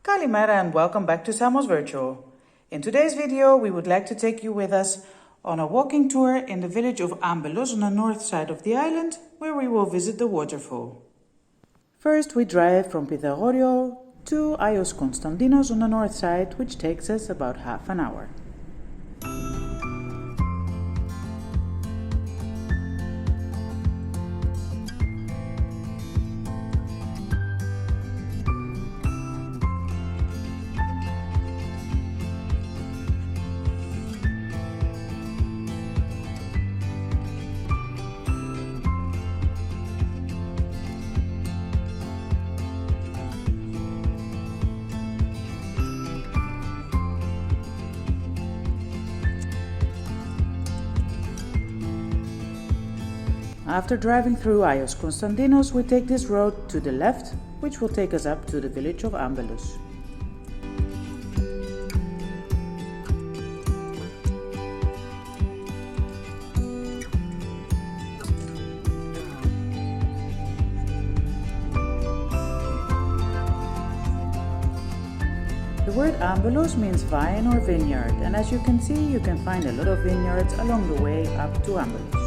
Kalimera and welcome back to Samos Virtual. In today's video, we would like to take you with us on a walking tour in the village of Ambelos on the north side of the island, where we will visit the waterfall. First, we drive from Pythagorio to Agios Konstantinos on the north side, which takes us about half an hour. After driving through Agios Konstantinos, we take this road to the left, which will take us up to the village of Ambelos. The word Ambelos means vine or vineyard, and as you can see, you can find a lot of vineyards along the way up to Ambelos.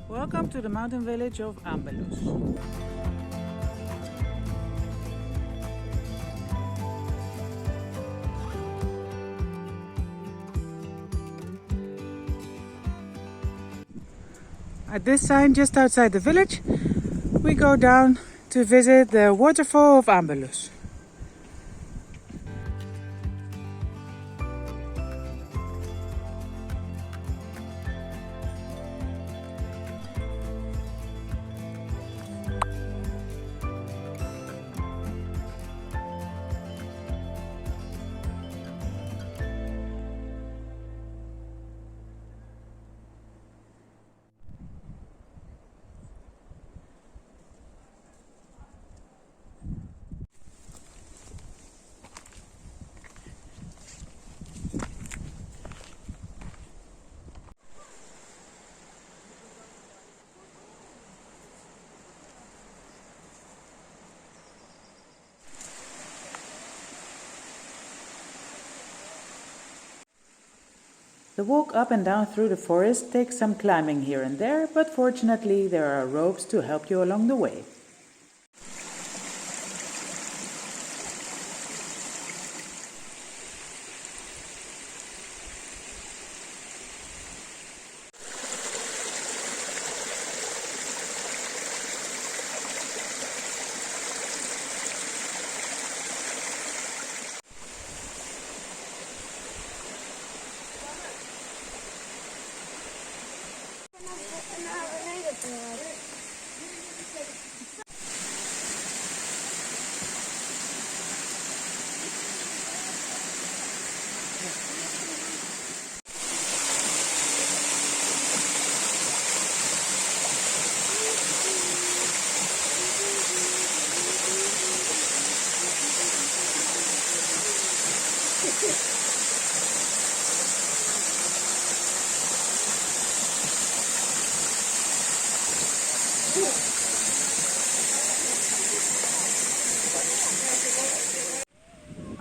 Welcome to the mountain village of Ambelos. At this sign just outside the village, we go down to visit the waterfall of Ambelos. The walk up and down through the forest takes some climbing here and there, but fortunately there are ropes to help you along the way.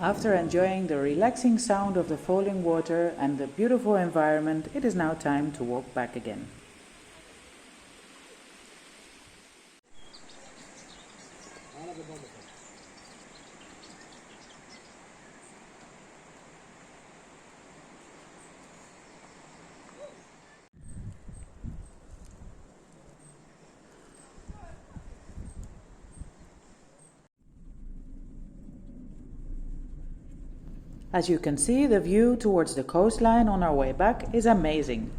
After enjoying the relaxing sound of the falling water and the beautiful environment, it is now time to walk back again. As you can see, the view towards the coastline on our way back is amazing.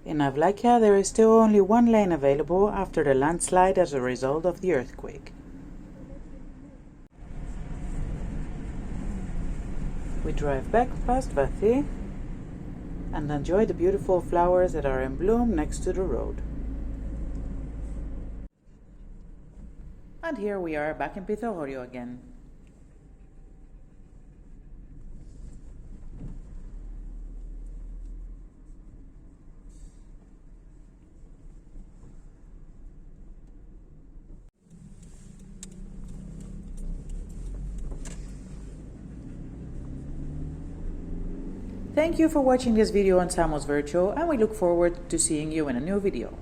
In Avlakia, there is still only one lane available after the landslide as a result of the earthquake. We drive back past Vathi and enjoy the beautiful flowers that are in bloom next to the road. And here we are back in Pythagorio again. Thank you for watching this video on Samos Virtual, and we look forward to seeing you in a new video.